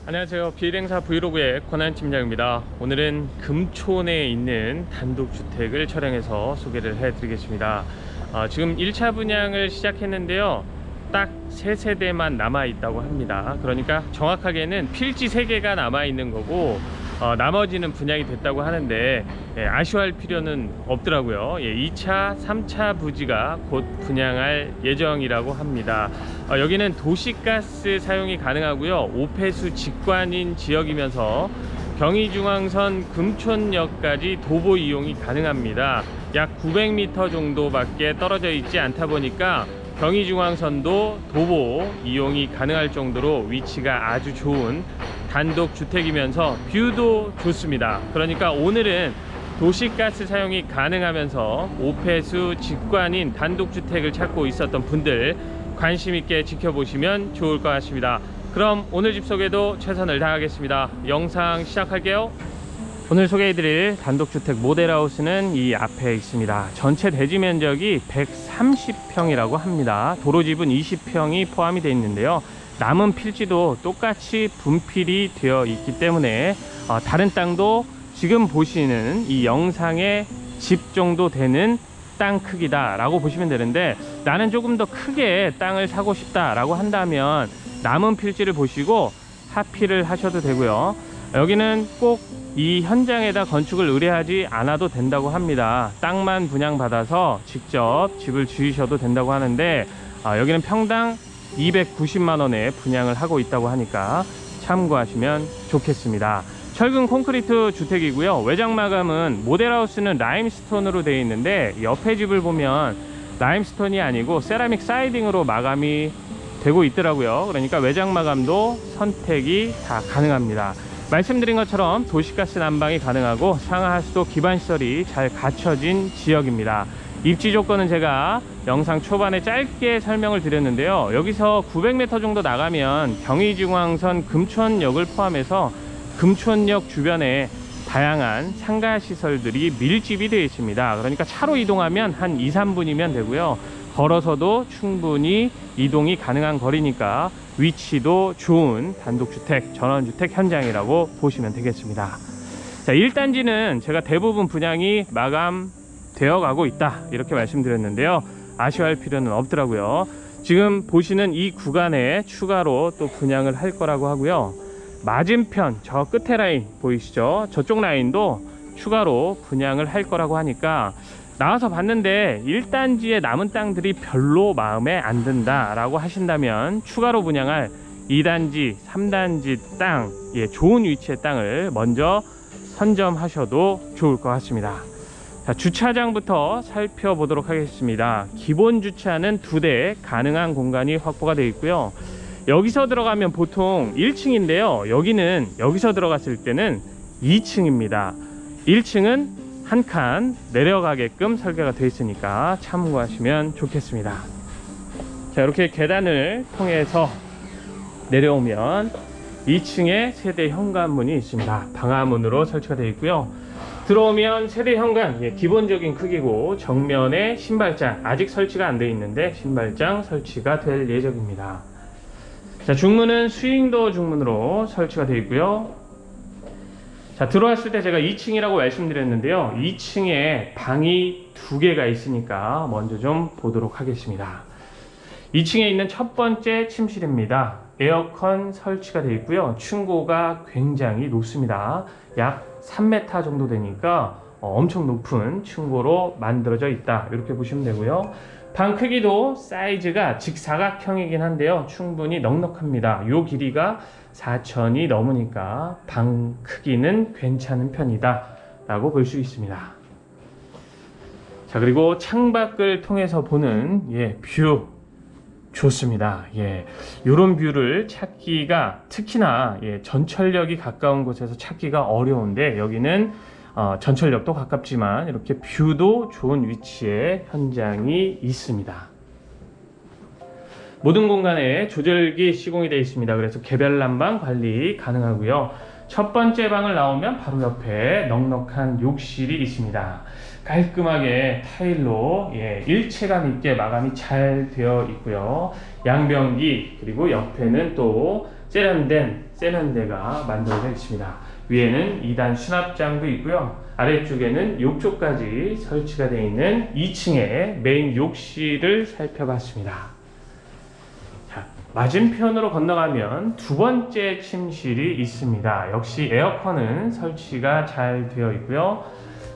안녕하세요. 비일행사 브이로그의 권한 팀장입니다. 오늘은 금촌에 있는 단독주택을 촬영해서 소개를 해드리겠습니다. 지금 1차 분양을 시작했는데요. 딱 3세대만 남아있다고 합니다. 그러니까 정확하게는 필지 3개가 남아있는 거고 나머지는 분양이 됐다고 하는데 아쉬워할 필요는 없더라고요. 2차, 3차 부지가 곧 분양할 예정이라고 합니다. 여기는 도시가스 사용이 가능하고요. 오폐수 직관인 지역이면서 경의중앙선 금촌역까지 도보 이용이 가능합니다. 약 900m 정도밖에 떨어져 있지 않다 보니까 경의중앙선도 도보 이용이 가능할 정도로 위치가 아주 좋은 단독주택이면서 뷰도 좋습니다. 그러니까 오늘은 도시가스 사용이 가능하면서 오폐수 직관인 단독주택을 찾고 있었던 분들 관심 있게 지켜보시면 좋을 것 같습니다. 그럼 오늘 집 소개도 최선을 다하겠습니다. 영상 시작할게요. 오늘 소개해드릴 단독주택 모델하우스는 이 앞에 있습니다. 전체 대지 면적이 130평이라고 합니다. 도로집은 20평이 포함이 되어 있는데요. 남은 필지도 똑같이 분필이 되어 있기 때문에 다른 땅도 지금 보시는 이 영상의 집 정도 되는 땅 크기다 라고 보시면 되는데, 나는 조금 더 크게 땅을 사고 싶다 라고 한다면 남은 필지를 보시고 합의를 하셔도 되고요. 여기는 꼭 이 현장에다 건축을 의뢰하지 않아도 된다고 합니다. 땅만 분양받아서 직접 집을 지으셔도 된다고 하는데 여기는 평당 290만원에 분양을 하고 있다고 하니까 참고하시면 좋겠습니다. 철근 콘크리트 주택이고요. 외장 마감은 모델하우스는 라임스톤으로 되어 있는데 옆에 집을 보면 라임스톤이 아니고 세라믹 사이딩으로 마감이 되고 있더라고요. 그러니까 외장 마감도 선택이 다 가능합니다. 말씀드린 것처럼 도시가스 난방이 가능하고 상하수도 기반시설이 잘 갖춰진 지역입니다. 입지 조건은 제가 영상 초반에 짧게 설명을 드렸는데요. 여기서 900m 정도 나가면 경의중앙선 금촌역을 포함해서 금촌역 주변에 다양한 상가시설들이 밀집이 되어 있습니다. 그러니까 차로 이동하면 한 2-3분이면 되고요. 걸어서도 충분히 이동이 가능한 거리니까 위치도 좋은 단독주택, 전원주택 현장이라고 보시면 되겠습니다. 자, 1단지는 제가 대부분 분양이 마감되어 가고 있다 이렇게 말씀드렸는데요. 아쉬워할 필요는 없더라고요. 지금 보시는 이 구간에 추가로 또 분양을 할 거라고 하고요. 맞은편 저 끝에 라인 보이시죠? 저쪽 라인도 추가로 분양을 할 거라고 하니까 나와서 봤는데 1단지의 남은 땅들이 별로 마음에 안 든다 라고 하신다면 추가로 분양할 2단지, 3단지 땅, 좋은 위치의 땅을 먼저 선점하셔도 좋을 것 같습니다. 자, 주차장부터 살펴보도록 하겠습니다. 기본 주차는 2대 가능한 공간이 확보가 되어 있고요. 여기서 들어가면 보통 1층인데요. 여기서 들어갔을 때는 2층입니다. 1층은 한 칸 내려가게끔 설계가 되어 있으니까 참고하시면 좋겠습니다. 자, 이렇게 계단을 통해서 내려오면 2층에 세대 현관문이 있습니다. 방화문으로 설치가 되어 있고요. 들어오면 세대 현관 기본적인 크기고, 정면에 신발장 아직 설치가 안 되어 있는데 신발장 설치가 될 예정입니다. 자, 중문은 스윙도어 중문으로 설치가 되어 있고요. 자, 들어왔을 때 제가 2층이라고 말씀드렸는데요. 2층에 방이 2개가 있으니까 먼저 좀 보도록 하겠습니다. 2층에 있는 첫 번째 침실입니다. 에어컨 설치가 되어 있고요. 층고가 굉장히 높습니다. 약 3m 정도 되니까 엄청 높은 층고로 만들어져 있다 이렇게 보시면 되고요. 방 크기도 사이즈가 직사각형이긴 한데요. 충분히 넉넉합니다. 요 길이가 4천이 넘으니까 방 크기는 괜찮은 편이다 라고 볼 수 있습니다. 자, 그리고 창밖을 통해서 보는 뷰 좋습니다. 요런 뷰를 찾기가 특히나 전철역이 가까운 곳에서 찾기가 어려운데, 여기는 전철역도 가깝지만 이렇게 뷰도 좋은 위치에 현장이 있습니다. 모든 공간에 조절기 시공이 되어 있습니다. 그래서 개별 난방 관리 가능하고요. 첫 번째 방을 나오면 바로 옆에 넉넉한 욕실이 있습니다. 깔끔하게 타일로 일체감 있게 마감이 잘 되어 있고요. 양변기, 그리고 옆에는 또 세련대가 만들어져 있습니다. 위에는 2단 수납장도 있고요. 아래쪽에는 욕조까지 설치가 되어 있는 2층의 메인 욕실을 살펴봤습니다. 자, 맞은편으로 건너가면 두 번째 침실이 있습니다. 역시 에어컨은 설치가 잘 되어 있고요.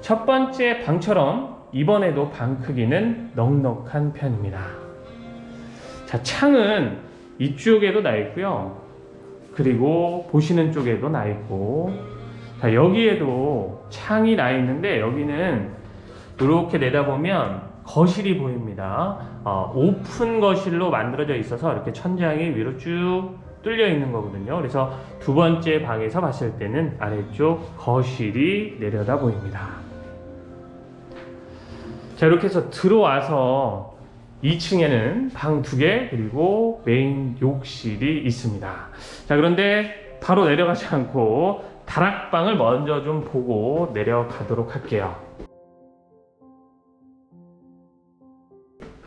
첫 번째 방처럼 이번에도 방 크기는 넉넉한 편입니다. 자, 창은 이쪽에도 나 있고요. 그리고 보시는 쪽에도 나 있고, 자, 여기에도 창이 나 있는데 여기는 이렇게 내다보면 거실이 보입니다. 오픈 거실로 만들어져 있어서 이렇게 천장이 위로 쭉 뚫려 있는 거거든요. 그래서 두 번째 방에서 봤을 때는 아래쪽 거실이 내려다 보입니다. 자, 이렇게 해서 들어와서 2층에는 방 2개 그리고 메인 욕실이 있습니다. 자, 그런데 바로 내려가지 않고 다락방을 먼저 좀 보고 내려가도록 할게요.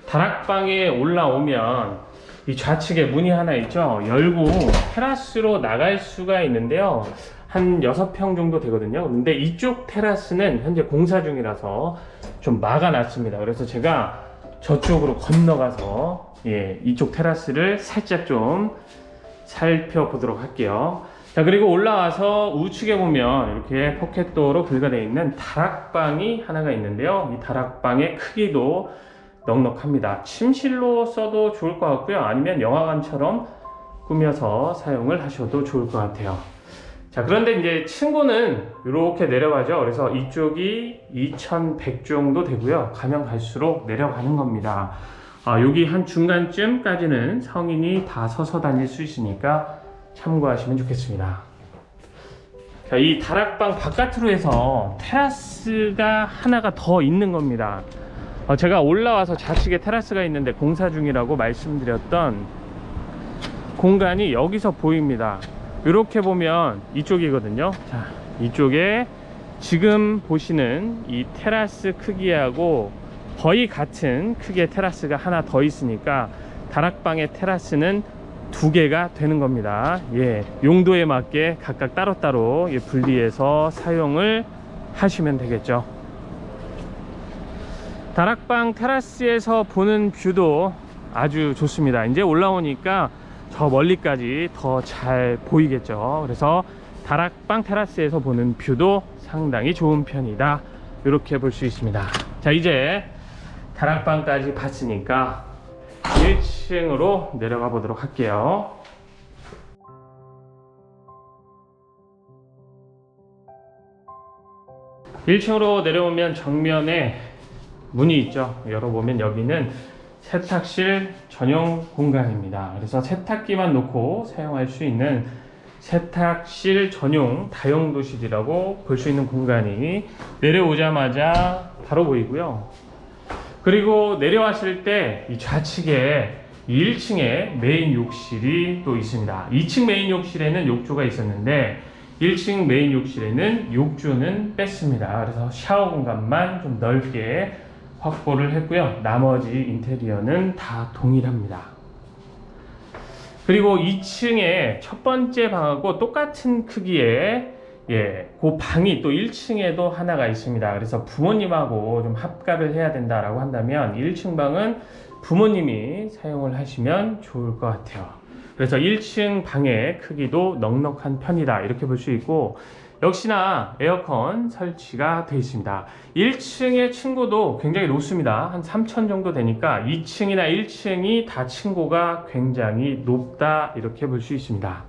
다락방에 올라오면 이 좌측에 문이 하나 있죠. 열고 테라스로 나갈 수가 있는데요. 한 6평 정도 되거든요. 근데 이쪽 테라스는 현재 공사 중이라서 좀 막아놨습니다. 그래서 제가 저쪽으로 건너가서 이쪽 테라스를 살짝 좀 살펴보도록 할게요. 자, 그리고 올라와서 우측에 보면 이렇게 포켓도어로 불가되어 있는 다락방이 하나가 있는데요. 이 다락방의 크기도 넉넉합니다. 침실로 써도 좋을 것 같고요. 아니면 영화관처럼 꾸며서 사용을 하셔도 좋을 것 같아요. 자, 그런데 이제 층고는 이렇게 내려가죠. 그래서 이쪽이 2100 정도 되고요. 가면 갈수록 내려가는 겁니다. 여기 한 중간쯤까지는 성인이 다 서서 다닐 수 있으니까 참고하시면 좋겠습니다. 자, 이 다락방 바깥으로 해서 테라스가 하나가 더 있는 겁니다. 제가 올라와서 좌측에 테라스가 있는데 공사 중이라고 말씀드렸던 공간이 여기서 보입니다. 이렇게 보면 이쪽이거든요. 자, 이쪽에 지금 보시는 이 테라스 크기하고 거의 같은 크기의 테라스가 하나 더 있으니까 다락방의 테라스는 2개가 되는 겁니다. 용도에 맞게 각각 따로따로 분리해서 사용을 하시면 되겠죠. 다락방 테라스에서 보는 뷰도 아주 좋습니다. 이제 올라오니까 저 멀리까지 더 잘 보이겠죠. 그래서 다락방 테라스에서 보는 뷰도 상당히 좋은 편이다, 이렇게 볼 수 있습니다. 자, 이제 다락방까지 봤으니까 1층으로 내려가 보도록 할게요. 1층으로 내려오면 정면에 문이 있죠. 열어보면 여기는 세탁실 전용 공간입니다. 그래서 세탁기만 놓고 사용할 수 있는 세탁실 전용 다용도실이라고 볼 수 있는 공간이 내려오자마자 바로 보이고요. 그리고 내려왔을 때 이 좌측에 1층에 메인 욕실이 또 있습니다. 2층 메인 욕실에는 욕조가 있었는데 1층 메인 욕실에는 욕조는 뺐습니다. 그래서 샤워 공간만 좀 넓게 확보를 했고요. 나머지 인테리어는 다 동일합니다. 그리고 2층에 첫 번째 방하고 똑같은 크기의 그 방이 또 1층에도 하나가 있습니다. 그래서 부모님하고 좀 합가를 해야 된다라고 한다면 1층 방은 부모님이 사용을 하시면 좋을 것 같아요. 그래서 1층 방의 크기도 넉넉한 편이다, 이렇게 볼 수 있고, 역시나 에어컨 설치가 되어 있습니다. 1층의 층고도 굉장히 높습니다. 한 3000 정도 되니까 2층이나 1층이 다 층고가 굉장히 높다, 이렇게 볼 수 있습니다.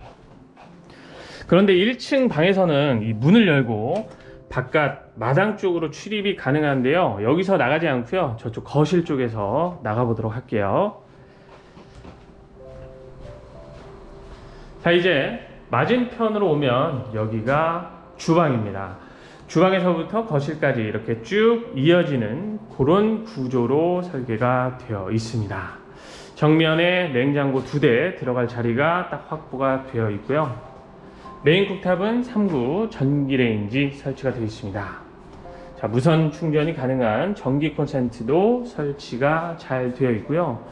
그런데 1층 방에서는 이 문을 열고 바깥 마당 쪽으로 출입이 가능한데요. 여기서 나가지 않고요. 저쪽 거실 쪽에서 나가보도록 할게요. 자, 이제 맞은편으로 오면 여기가 주방입니다. 주방에서부터 거실까지 이렇게 쭉 이어지는 그런 구조로 설계가 되어 있습니다. 정면에 냉장고 2대 들어갈 자리가 딱 확보가 되어 있고요. 메인 쿡탑은 3구 전기레인지 설치가 되어 있습니다. 자, 무선 충전이 가능한 전기 콘센트도 설치가 잘 되어 있고요.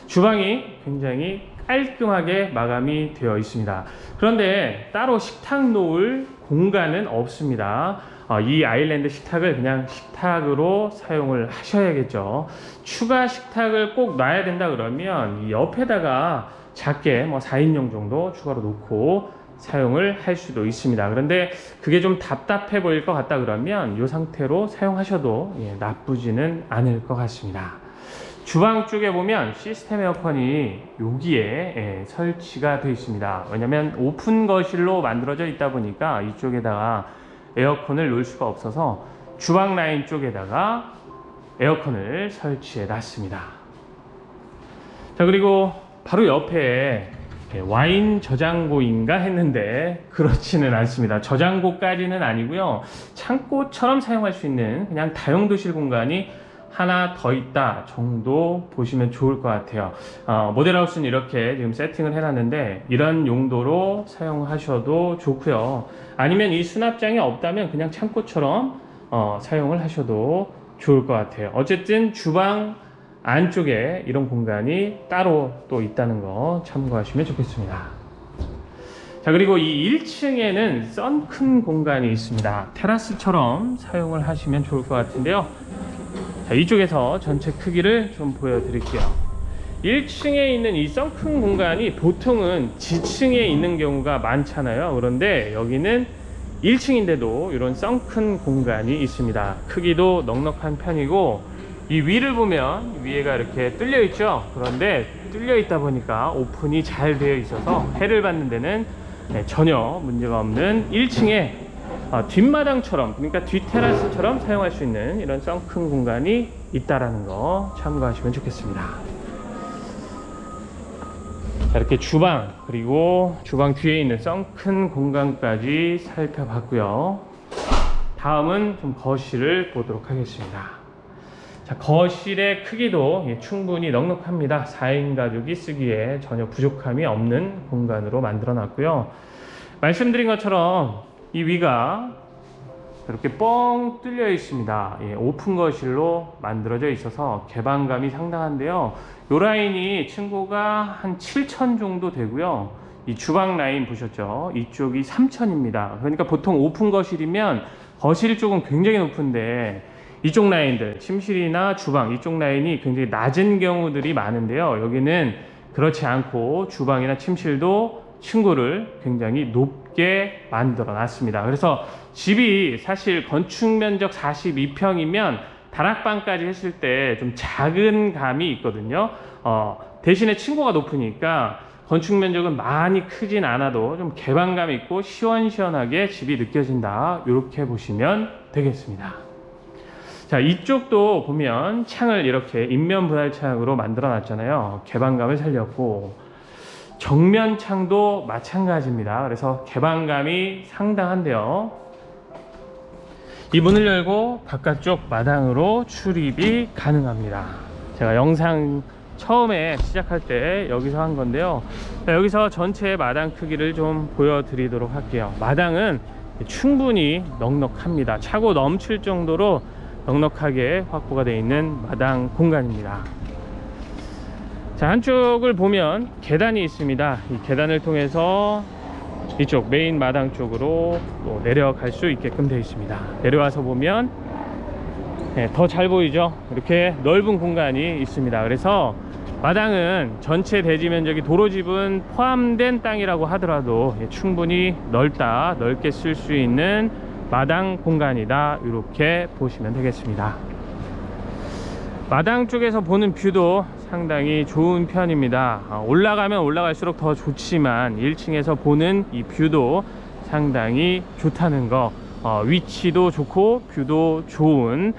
주방이 굉장히 깔끔하게 마감이 되어 있습니다. 그런데 따로 식탁 놓을 공간은 없습니다. 이 아일랜드 식탁을 그냥 식탁으로 사용을 하셔야겠죠. 추가 식탁을 꼭 놔야 된다 그러면 이 옆에다가 작게 4인용 정도 추가로 놓고 사용을 할 수도 있습니다. 그런데 그게 좀 답답해 보일 것 같다 그러면 이 상태로 사용하셔도 나쁘지는 않을 것 같습니다. 주방 쪽에 보면 시스템 에어컨이 여기에 설치가 되어 있습니다. 왜냐면 오픈 거실로 만들어져 있다 보니까 이쪽에다가 에어컨을 놓을 수가 없어서 주방 라인 쪽에다가 에어컨을 설치해 놨습니다. 자, 그리고 바로 옆에 와인 저장고인가 했는데 그렇지는 않습니다. 저장고까지는 아니고요, 창고처럼 사용할 수 있는 그냥 다용도실 공간이 하나 더 있다 정도 보시면 좋을 것 같아요. 모델하우스는 이렇게 지금 세팅을 해놨는데 이런 용도로 사용하셔도 좋고요, 아니면 이 수납장이 없다면 그냥 창고처럼 사용을 하셔도 좋을 것 같아요. 어쨌든 주방 안쪽에 이런 공간이 따로 또 있다는 거 참고하시면 좋겠습니다. 자, 그리고 이 1층에는 썬큰 공간이 있습니다. 테라스처럼 사용을 하시면 좋을 것 같은데요. 자, 이쪽에서 전체 크기를 좀 보여드릴게요. 1층에 있는 이 썬큰 공간이 보통은 지층에 있는 경우가 많잖아요. 그런데 여기는 1층인데도 이런 썬큰 공간이 있습니다. 크기도 넉넉한 편이고, 이 위를 보면 위에가 이렇게 뚫려 있죠. 그런데 뚫려 있다 보니까 오픈이 잘 되어 있어서 해를 받는 데는 전혀 문제가 없는 1층에 뒷마당처럼, 그러니까 뒷테라스처럼 사용할 수 있는 이런 썬큰 공간이 있다라는 거 참고하시면 좋겠습니다. 자, 이렇게 주방, 그리고 주방 뒤에 있는 썬큰 공간까지 살펴봤고요. 다음은 좀 거실을 보도록 하겠습니다. 자, 거실의 크기도 충분히 넉넉합니다. 4인 가족이 쓰기에 전혀 부족함이 없는 공간으로 만들어 놨고요. 말씀드린 것처럼 이 위가 이렇게 뻥 뚫려 있습니다. 오픈 거실로 만들어져 있어서 개방감이 상당한데요. 이 라인이 층고가 한 7,000 정도 되고요. 이 주방 라인 보셨죠? 이쪽이 3,000입니다. 그러니까 보통 오픈 거실이면 거실 쪽은 굉장히 높은데 이쪽 라인들, 침실이나 주방 이쪽 라인이 굉장히 낮은 경우들이 많은데요. 여기는 그렇지 않고 주방이나 침실도 층고를 굉장히 높게 만들어 놨습니다. 그래서 집이 사실 건축 면적 42평이면 다락방까지 했을 때 좀 작은 감이 있거든요. 대신에 층고가 높으니까 건축 면적은 많이 크진 않아도 좀 개방감 있고 시원시원하게 집이 느껴진다, 이렇게 보시면 되겠습니다. 자, 이쪽도 보면 창을 이렇게 인면 분할 창으로 만들어 놨잖아요. 개방감을 살렸고, 정면 창도 마찬가지입니다. 그래서 개방감이 상당한데요. 이 문을 열고 바깥쪽 마당으로 출입이 가능합니다. 제가 영상 처음에 시작할 때 여기서 한 건데요. 자, 여기서 전체 마당 크기를 좀 보여드리도록 할게요. 마당은 충분히 넉넉합니다. 차고 넘칠 정도로 넉넉하게 확보가 되어 있는 마당 공간입니다. 자, 한쪽을 보면 계단이 있습니다. 이 계단을 통해서 이쪽 메인 마당 쪽으로 또 내려갈 수 있게끔 되어 있습니다. 내려와서 보면 더 잘 보이죠? 이렇게 넓은 공간이 있습니다. 그래서 마당은 전체 대지 면적이 도로집은 포함된 땅이라고 하더라도 충분히 넓게 쓸 수 있는 마당 공간이다, 이렇게 보시면 되겠습니다. 마당 쪽에서 보는 뷰도 상당히 좋은 편입니다. 올라가면 올라갈수록 더 좋지만 1층에서 보는 이 뷰도 상당히 좋다는 거, 위치도 좋고 뷰도 좋은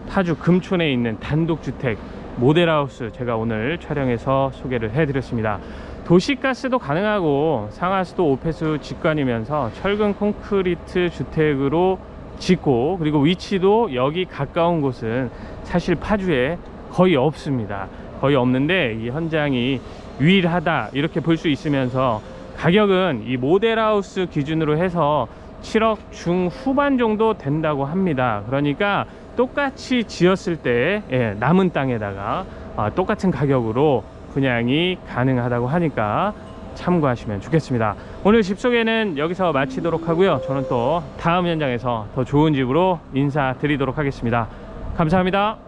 파주 금촌에 있는 단독주택 모델하우스, 제가 오늘 촬영해서 소개를 해드렸습니다. 도시가스도 가능하고 상하수도 오폐수 직관이면서 철근 콘크리트 주택으로 짓고, 그리고 위치도 여기 가까운 곳은 사실 파주에 거의 없습니다. 거의 없는데 이 현장이 유일하다, 이렇게 볼 수 있으면서 가격은 이 모델하우스 기준으로 해서 7억 중후반 정도 된다고 합니다. 그러니까 똑같이 지었을 때 남은 땅에다가 똑같은 가격으로 분양이 가능하다고 하니까 참고하시면 좋겠습니다. 오늘 집 소개는 여기서 마치도록 하고요. 저는 또 다음 현장에서 더 좋은 집으로 인사드리도록 하겠습니다. 감사합니다.